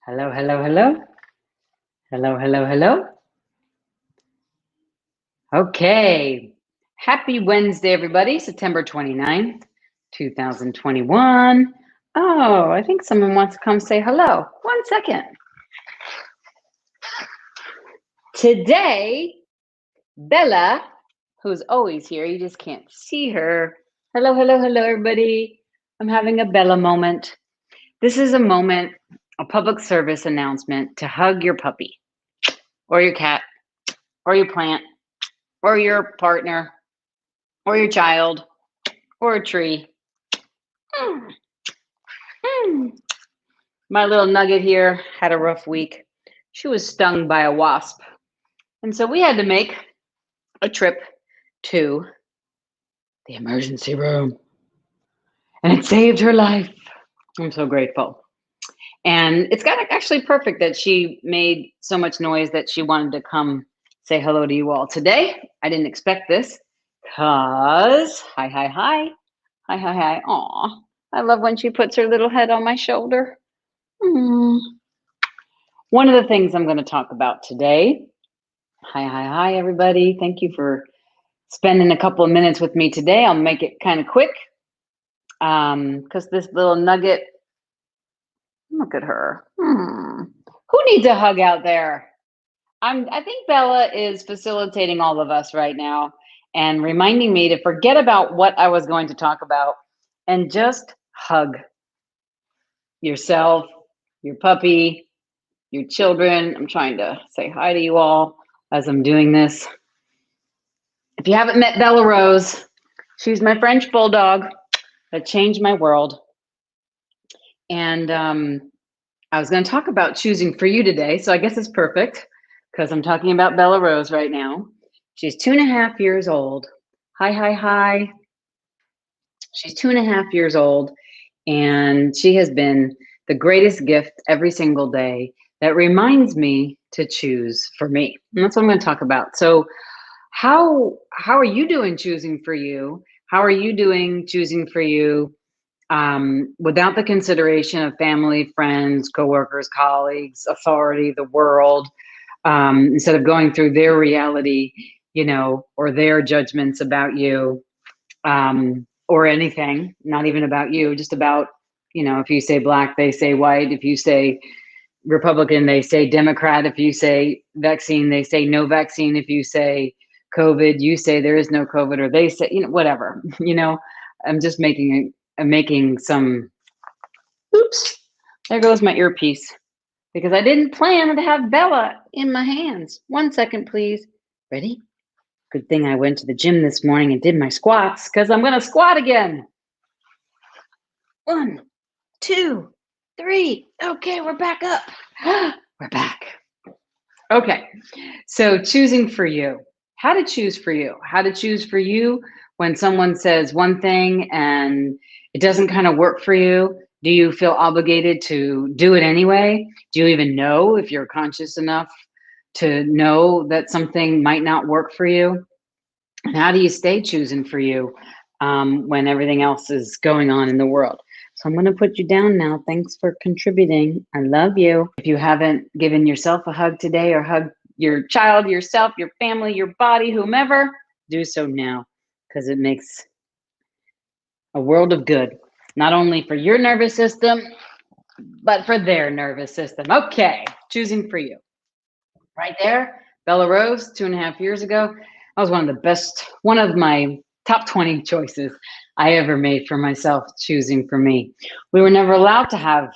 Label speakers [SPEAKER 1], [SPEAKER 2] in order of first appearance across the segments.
[SPEAKER 1] Hello, hello, hello. Hello, hello, hello. Okay. Happy Wednesday, everybody. September 29th, 2021. Oh, I think someone wants to come say hello. 1 second. Today, Bella, who's always here, you just can't see her. Hello, hello, hello, everybody. I'm having a Bella moment. This is a moment, a public service announcement to hug your puppy or your cat or your plant or your partner or your child or a tree. My little nugget here had a rough week. She was stung by a wasp. And so we had to make a trip to the emergency room. And it saved her life. I'm so grateful. And it's got actually perfect that she made so much noise that she wanted to come say hello to you all. Today, I didn't expect this because, hi, hi, hi. Hi, hi, hi. Aw, I love when she puts her little head on my shoulder. One of the things I'm going to talk about today. Hi, hi, hi, everybody. Thank you for spending a couple of minutes with me today. I'll make it kind of quick because this little nugget, look at her. Who needs a hug out there? I think Bella is facilitating all of us right now and reminding me to forget about what I was going to talk about and just hug yourself, your puppy, your children. I'm trying to say hi to you all as I'm doing this. If you haven't met Bella Rose, she's my French bulldog that changed my world. And I was going to talk about choosing for you today. So I guess it's perfect because I'm talking about Bella Rose right now. She's 2.5 years old. Hi, hi, hi. She's 2.5 years old. And she has been the greatest gift every single day that reminds me to choose for me. And that's what I'm going to talk about. So how are you doing choosing for you? How are you doing choosing for you without the consideration of family, friends, coworkers, colleagues, authority, the world, instead of going through their reality, or their judgments about you, or anything, not even about you, just about, if you say black, they say white. If you say Republican, they say Democrat. If you say vaccine, they say no vaccine. If you say COVID, you say there is no COVID, or they say, whatever, I'm just making some, oops, there goes my earpiece because I didn't plan to have Bella in my hands. 1 second, please. Ready? Good thing I went to the gym this morning and did my squats because I'm going to squat again. 1, 2, 3. Okay, we're back up. We're back. Okay, so choosing for you. How to choose for you. How to choose for you when someone says one thing and it doesn't kind of work for you. Do you feel obligated to do it anyway? Do you even know if you're conscious enough to know that something might not work for you? And how do you stay choosing for you when everything else is going on in the world? So I'm going to put you down now. Thanks for contributing. I love you. If you haven't given yourself a hug today or hug your child, yourself, your family, your body, whomever, do so now because it makes a world of good, not only for your nervous system, but for their nervous system. Okay, choosing for you. Right there, Bella Rose, 2.5 years ago. That was one of my top 20 choices I ever made for myself, choosing for me. We were never allowed to have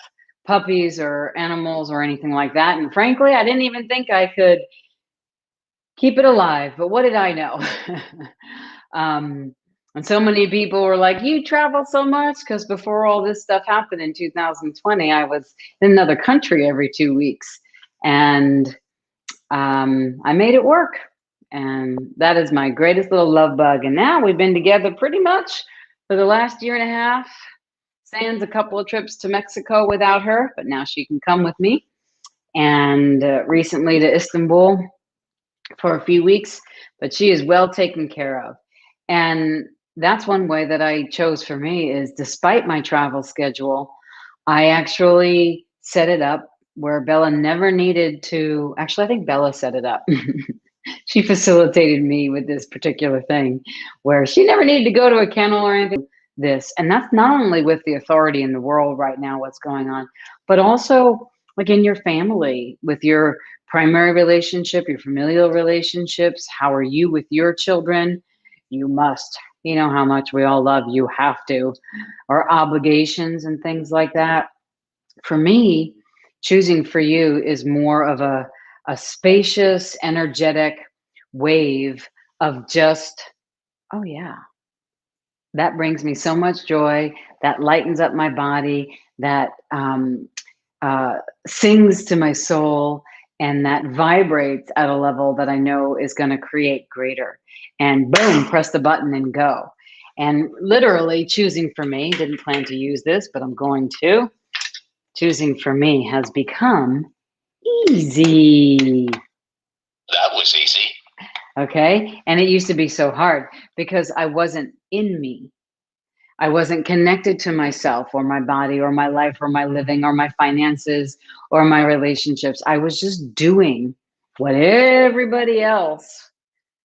[SPEAKER 1] puppies or animals or anything like that. And frankly, I didn't even think I could keep it alive. But what did I know? And so many people were like, you travel so much? Because before all this stuff happened in 2020, I was in another country every 2 weeks. And I made it work. And that is my greatest little love bug. And now we've been together pretty much for the last 1.5 years. Sans a couple of trips to Mexico without her, but now she can come with me. And recently to Istanbul for a few weeks, but she is well taken care of. And that's one way that I chose for me is despite my travel schedule, I actually set it up where Bella never needed to, actually, I think Bella set it up. She facilitated me with this particular thing where she never needed to go to a kennel or anything. This, and that's not only with the authority in the world right now, what's going on, but also like in your family, with your primary relationship, your familial relationships. How are you with your children? You must, you know how much we all love you, have to, or obligations and things like that. For me, choosing for you is more of a spacious, energetic wave of just, oh yeah, that brings me so much joy. That lightens up my body. That uh, sings to my soul, and that vibrates at a level that I know is going to create greater. And boom, press the button and go. And literally choosing for me, didn't plan to use this, but I'm going to. Choosing for me has become easy.
[SPEAKER 2] That was easy.
[SPEAKER 1] Okay. And it used to be so hard because I wasn't in me. I wasn't connected to myself or my body or my life or my living or my finances or my relationships. I was just doing what everybody else,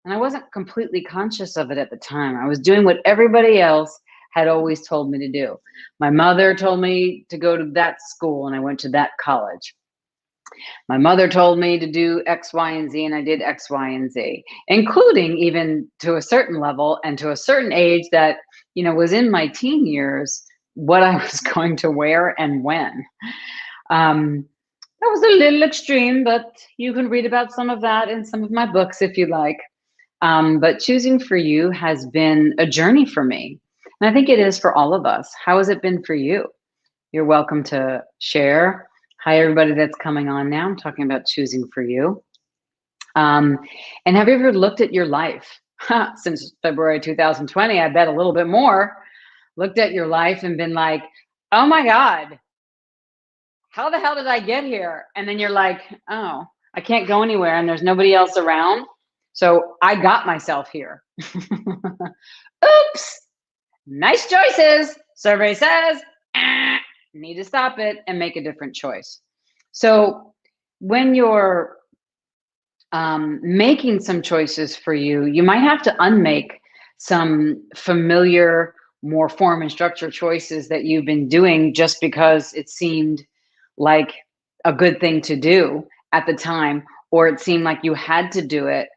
[SPEAKER 1] and I wasn't completely conscious of it at the time. I was doing what everybody else had always told me to do. My mother told me to go to that school, and I went to that college. My mother told me to do X, Y, and Z, and I did X, Y, and Z, including even to a certain level and to a certain age that, you know, was in my teen years, what I was going to wear and when. Um, that was a little extreme, but you can read about some of that in some of my books if you like. But choosing for you has been a journey for me. And I think it is for all of us. How has it been for you? You're welcome to share. Hi, everybody that's coming on now. I'm talking about choosing for you. And have you ever looked at your life since February 2020? I bet a little bit more. Looked at your life and been like, oh my God, how the hell did I get here? And then you're like, oh, I can't go anywhere and there's nobody else around. So I got myself here. Oops, nice choices. Survey says, need to stop it and make a different choice. So when you're making some choices for you, you might have to unmake some familiar, more form and structure choices that you've been doing just because it seemed like a good thing to do at the time, or it seemed like you had to do it.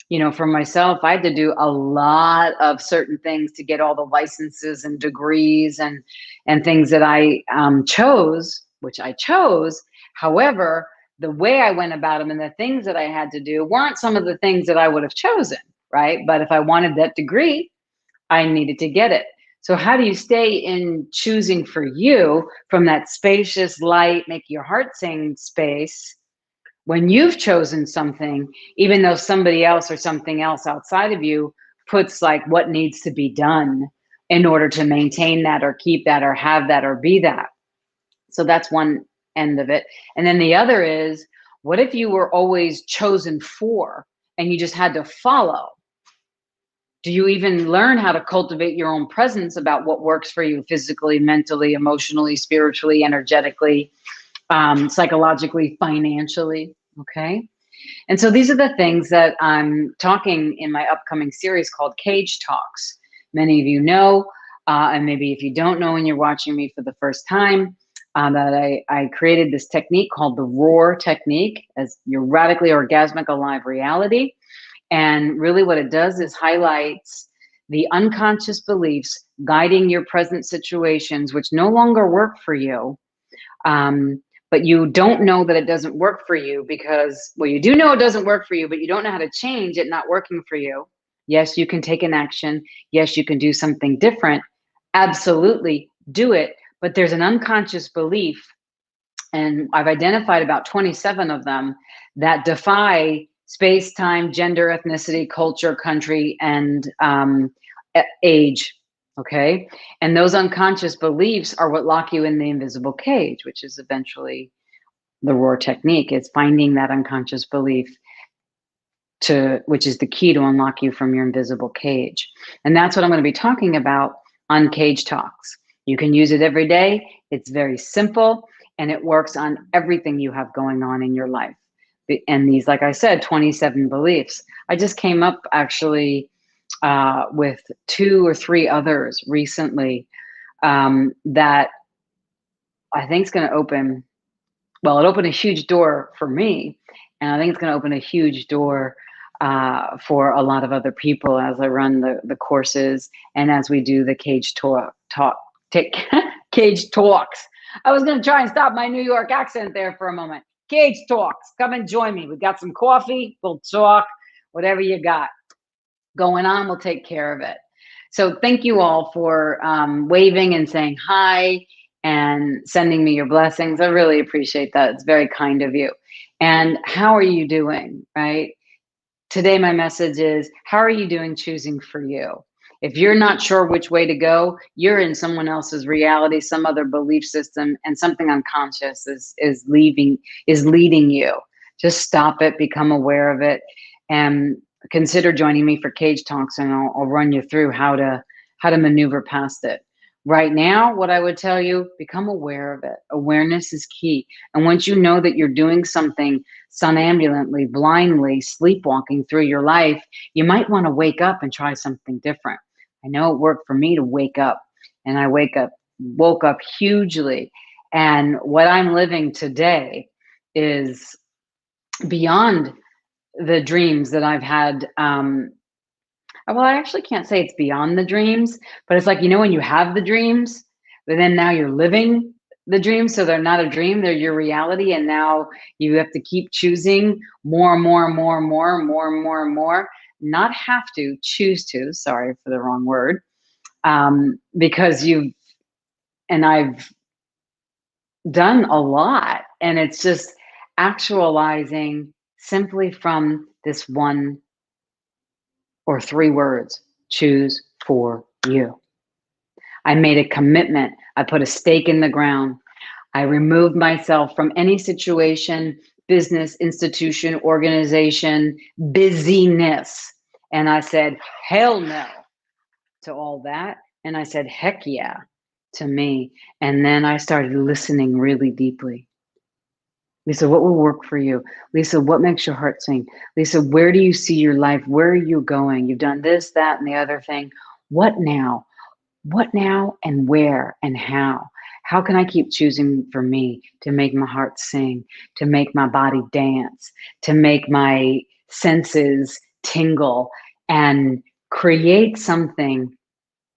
[SPEAKER 1] You know, for myself, I had to do a lot of certain things to get all the licenses and degrees and things that I chose, which I chose. However, the way I went about them and the things that I had to do weren't some of the things that I would have chosen, right? But if I wanted that degree, I needed to get it. So how do you stay in choosing for you from that spacious, light, make your heart sing space when you've chosen something, even though somebody else or something else outside of you puts like what needs to be done in order to maintain that or keep that or have that or be that? So that's one end of it. And then the other is, what if you were always chosen for and you just had to follow? Do you even learn how to cultivate your own presence about what works for you physically, mentally, emotionally, spiritually, energetically, psychologically, financially? Okay. And so these are the things that I'm talking in my upcoming series called Cage Talks. Many of you know, and maybe if you don't know and you're watching me for the first time, that I created this technique called the ROAR technique, as your radically orgasmic alive reality. And really what it does is highlights the unconscious beliefs guiding your present situations, which no longer work for you. But you don't know that it doesn't work for you because, well, you do know it doesn't work for you, but you don't know how to change it not working for you. Yes, you can take an action. Yes, you can do something different. Absolutely do it. But there's an unconscious belief, and I've identified about 27 of them that defy space, time, gender, ethnicity, culture, country, and age. Okay. And those unconscious beliefs are what lock you in the invisible cage, which is eventually the ROAR technique. Is finding that unconscious belief, which is the key to unlock you from your invisible cage. And that's what I'm going to be talking about on Cage Talks. You can use it every day. It's very simple. and it works on everything you have going on in your life. And these, like I said, 27 beliefs. I just came up actually with 2 or 3 others recently that I think is going to open, well, it opened a huge door for me. And I think it's going to open a huge door for a lot of other people as I run the courses and as we do the cage talks. I was going to try and stop my New York accent there for a moment. Cage talks. Come and join me. We got some coffee. We'll talk. Whatever you got going on, we'll take care of it. So thank you all for waving and saying hi and sending me your blessings. I really appreciate that. It's very kind of you. And how are you doing, right? Today, my message is, how are you doing choosing for you? If you're not sure which way to go, you're in someone else's reality, some other belief system, and something unconscious is leading you. Just stop it, become aware of it, and consider joining me for Cage Talks, and I'll run you through how to maneuver past it. Right now, what I would tell you, become aware of it. Awareness is key. And once you know that you're doing something somnambulantly, blindly, sleepwalking through your life, you might want to wake up and try something different. I know it worked for me to wake up, and I woke up hugely. And what I'm living today is beyond the dreams that I've had. Well, I actually can't say it's beyond the dreams, but it's like, when you have the dreams, but then now you're living the dreams. So they're not a dream, they're your reality. And now you have to keep choosing more and more and more and more and more and more and more. Not have to, choose to, sorry for the wrong word. Because I've done a lot, and it's just actualizing simply from this 1 or 3 words: choose for you. I made a commitment. I put a stake in the ground. I removed myself from any situation, business, institution, organization, busyness. And I said, hell no to all that. And I said, heck yeah to me. And then I started listening really deeply. Lisa, what will work for you? Lisa, what makes your heart sing? Lisa, where do you see your life? Where are you going? You've done this, that, and the other thing. What now? What now and where and how? How can I keep choosing for me to make my heart sing, to make my body dance, to make my senses tingle and create something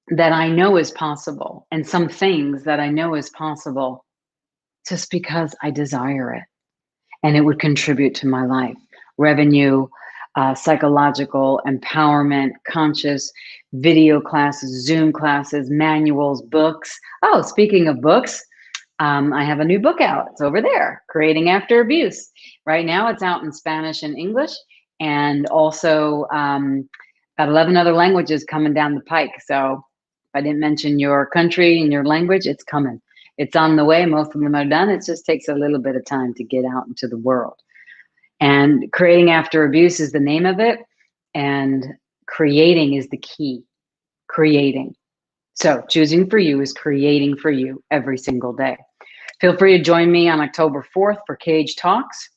[SPEAKER 1] that I know is possible, and some things that I know is possible just because I desire it? And it would contribute to my life. Revenue, psychological empowerment, conscious video classes, Zoom classes, manuals, books. Oh, speaking of books, I have a new book out. It's over there, Creating After Abuse. Right now it's out in Spanish and English, and also about 11 other languages coming down the pike. So if I didn't mention your country and your language, it's coming. It's on the way. Most of them are done. It just takes a little bit of time to get out into the world. And Creating After Abuse is the name of it. And creating is the key. Creating. So choosing for you is creating for you every single day. Feel free to join me on October 4th for Cage Talks.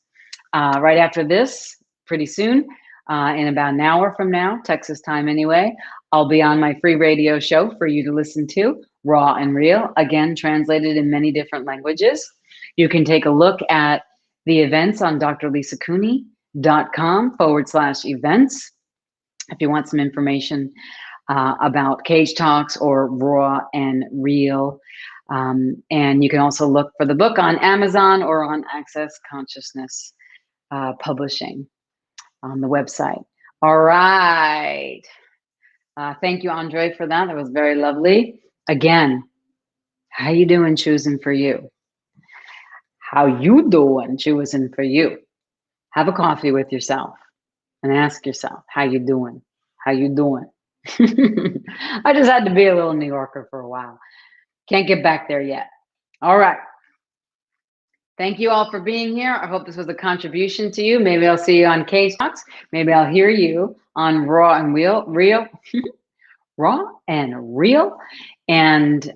[SPEAKER 1] Right after this, pretty soon, in about an hour from now, Texas time anyway, I'll be on my free radio show for you to listen to, Raw and Real, again, translated in many different languages. You can take a look at the events on drlisacooney.com/events if you want some information about Cage Talks or Raw and Real. And you can also look for the book on Amazon or on Access Consciousness Publishing on the website. All right. Thank you, Andre, for that. That was very lovely. Again, how you doing choosing for you? How you doing choosing for you? Have a coffee with yourself and ask yourself, how you doing? How you doing? I just had to be a little New Yorker for a while. Can't get back there yet. All right. Thank you all for being here. I hope this was a contribution to you. Maybe I'll see you on Cage Talks. Maybe I'll hear you on Raw and Real, Raw and Real, and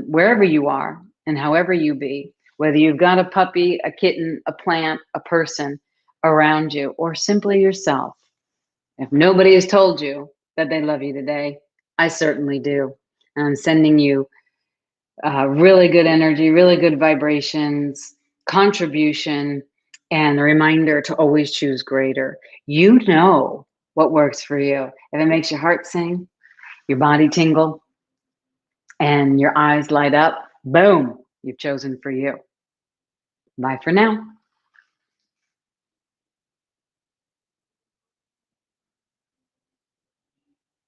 [SPEAKER 1] wherever you are and however you be. Whether you've got a puppy, a kitten, a plant, a person around you, or simply yourself. If nobody has told you that they love you today, I certainly do. And I'm sending you really good energy, really good vibrations, contribution, and a reminder to always choose greater. You know what works for you. If it makes your heart sing, your body tingle, and your eyes light up, boom, you've chosen for you. Bye for now.